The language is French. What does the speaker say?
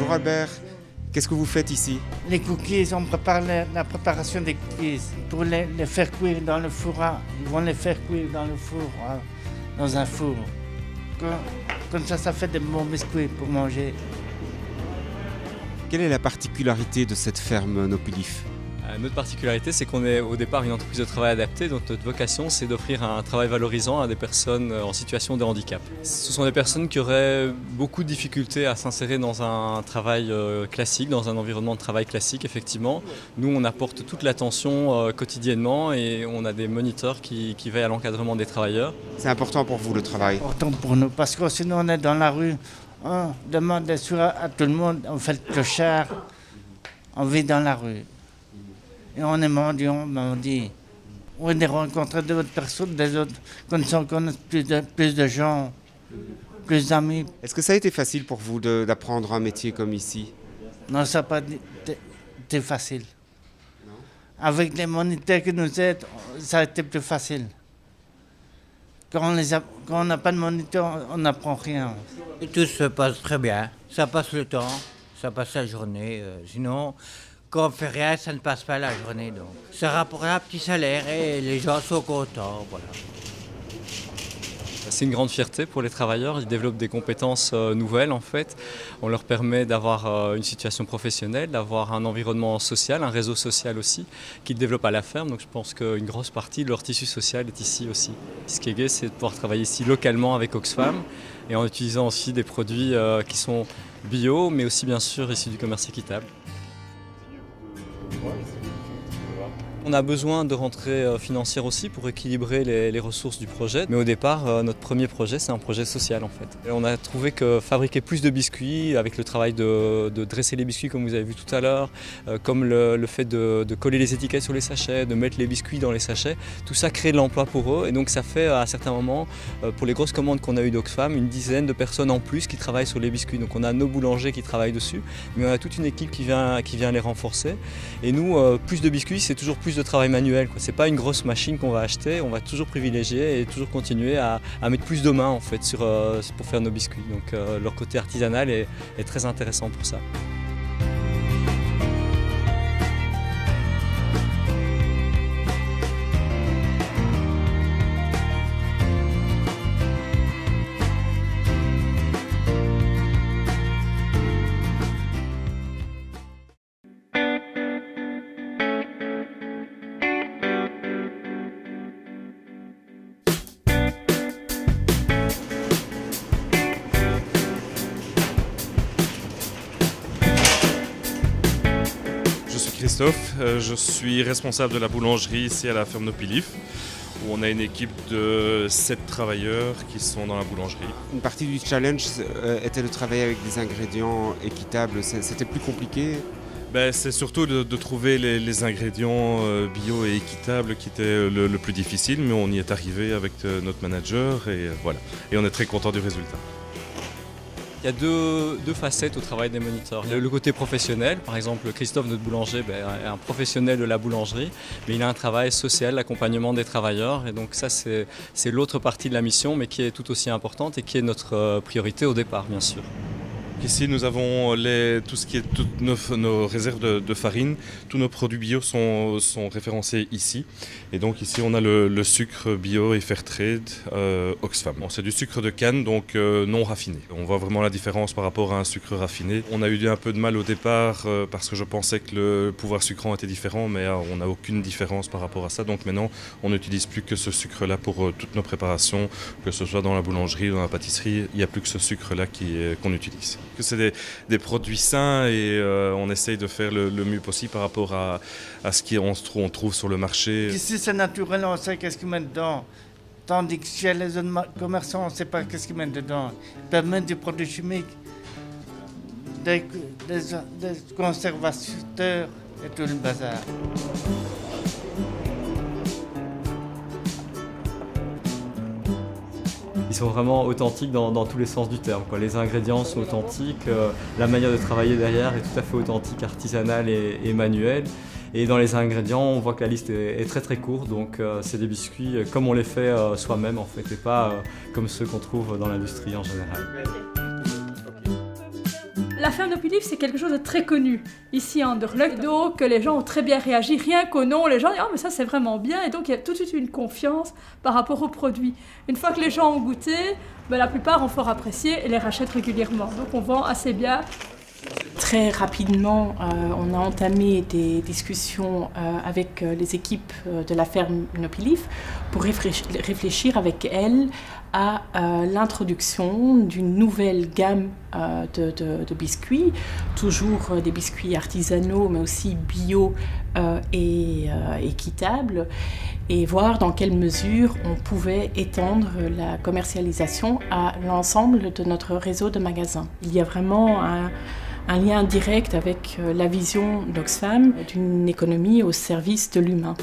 Bonjour Albert, qu'est-ce que vous faites ici? Les cookies, on prépare la préparation des cookies pour les faire cuire dans le four. Ils vont les faire cuire dans le four, dans un four. Comme ça fait des bons biscuits pour manger. Quelle est la particularité de cette ferme Nopilif? Notre particularité, c'est qu'on est au départ une entreprise de travail adaptée, donc notre vocation, c'est d'offrir un travail valorisant à des personnes en situation de handicap. Ce sont des personnes qui auraient beaucoup de difficultés à s'insérer dans un travail classique, dans un environnement de travail classique, effectivement. Nous, on apporte toute l'attention quotidiennement et on a des moniteurs qui veillent à l'encadrement des travailleurs. C'est important pour vous le travail? Important pour nous, parce que sinon on est dans la rue, on demande des sous à tout le monde, on fait le clochard, on vit dans la rue. Et on est mendiant, on dit. On a rencontré d'autres personnes, des autres, comme ça on connaît plus de gens, plus d'amis. Est-ce que ça a été facile pour vous d'apprendre un métier comme ici? Non, ça n'a pas été facile. Non. Avec les moniteurs qui nous aident, ça a été plus facile. Quand on n'a pas de moniteur, on n'apprend rien. Et tout se passe très bien. Ça passe le temps, ça passe la journée. Sinon, quand on fait rien, ça ne passe pas la journée. Donc, ça rapporte un petit salaire et les gens sont contents. Voilà. C'est une grande fierté pour les travailleurs. Ils développent des compétences nouvelles en fait. On leur permet d'avoir une situation professionnelle, d'avoir un environnement social, un réseau social aussi, qu'ils développent à la ferme. Donc je pense qu'une grosse partie de leur tissu social est ici aussi. Ce qui est gai, c'est de pouvoir travailler ici localement avec Oxfam et en utilisant aussi des produits qui sont bio, mais aussi bien sûr issus du commerce équitable. On a besoin de rentrées financières aussi pour équilibrer les ressources du projet. Mais au départ, notre premier projet, c'est un projet social en fait. Et on a trouvé que fabriquer plus de biscuits, avec le travail de dresser les biscuits comme vous avez vu tout à l'heure, comme le fait de coller les étiquettes sur les sachets, de mettre les biscuits dans les sachets, tout ça crée de l'emploi pour eux. Et donc ça fait à certains moments, pour les grosses commandes qu'on a eues d'Oxfam, une dizaine de personnes en plus qui travaillent sur les biscuits. Donc on a nos boulangers qui travaillent dessus, mais on a toute une équipe qui vient les renforcer. Et nous, plus de biscuits, c'est toujours plus de travail manuel. Ce n'est pas une grosse machine qu'on va acheter, on va toujours privilégier et toujours continuer à mettre plus de mains en fait, pour faire nos biscuits. Donc leur côté artisanal est très intéressant pour ça. Christophe, je suis responsable de la boulangerie ici à la ferme Nopilif, où on a une équipe de 7 travailleurs qui sont dans la boulangerie. Une partie du challenge était de travailler avec des ingrédients équitables. C'était plus compliqué? C'est surtout de trouver les ingrédients bio et équitables qui étaient le plus difficile, mais on y est arrivé avec notre manager et voilà. Et on est très content du résultat. Il y a deux facettes au travail des moniteurs. Le côté professionnel, par exemple Christophe, notre boulanger, est un professionnel de la boulangerie, mais il a un travail social, l'accompagnement des travailleurs. Et donc ça, c'est l'autre partie de la mission, mais qui est tout aussi importante et qui est notre priorité au départ, bien sûr. Ici, nous avons toutes nos réserves de farine. Tous nos produits bio sont référencés ici. Et donc ici, on a le sucre bio et Fairtrade Oxfam. C'est du sucre de canne, donc non raffiné. On voit vraiment la différence par rapport à un sucre raffiné. On a eu un peu de mal au départ parce que je pensais que le pouvoir sucrant était différent, mais on n'a aucune différence par rapport à ça. Donc maintenant, on n'utilise plus que ce sucre-là pour toutes nos préparations, que ce soit dans la boulangerie, dans la pâtisserie. Il n'y a plus que ce sucre-là qu'on utilise. Que c'est des produits sains et on essaye de faire le mieux possible par rapport à ce qu'on trouve sur le marché. Ici c'est naturel, on sait qu'est-ce qu'ils mettent dedans. Tandis que chez les autres commerçants, on ne sait pas qu'est-ce qu'ils mettent dedans. Ils peuvent mettre des produits chimiques, des conservateurs et tout le bazar. Ils sont vraiment authentiques dans tous les sens du terme, quoi. Les ingrédients sont authentiques, la manière de travailler derrière est tout à fait authentique, artisanale et manuelle. Et dans les ingrédients, on voit que la liste est très très courte, donc c'est des biscuits comme on les fait soi-même en fait, et pas comme ceux qu'on trouve dans l'industrie en général. La ferme Nopilif, c'est quelque chose de très connu ici à Anderlecht, donc les gens ont très bien réagi, rien qu'au nom, les gens disent « Ah mais ça c'est vraiment bien » et donc il y a tout de suite une confiance par rapport aux produits. Une fois que les gens ont goûté, la plupart ont fort apprécié et les rachètent régulièrement, donc on vend assez bien. Très rapidement, on a entamé des discussions avec les équipes de la ferme Nopilif pour réfléchir avec elles à l'introduction d'une nouvelle gamme de biscuits, toujours des biscuits artisanaux mais aussi bio et équitables, et voir dans quelle mesure on pouvait étendre la commercialisation à l'ensemble de notre réseau de magasins. Il y a vraiment un lien direct avec la vision d'Oxfam d'une économie au service de l'humain.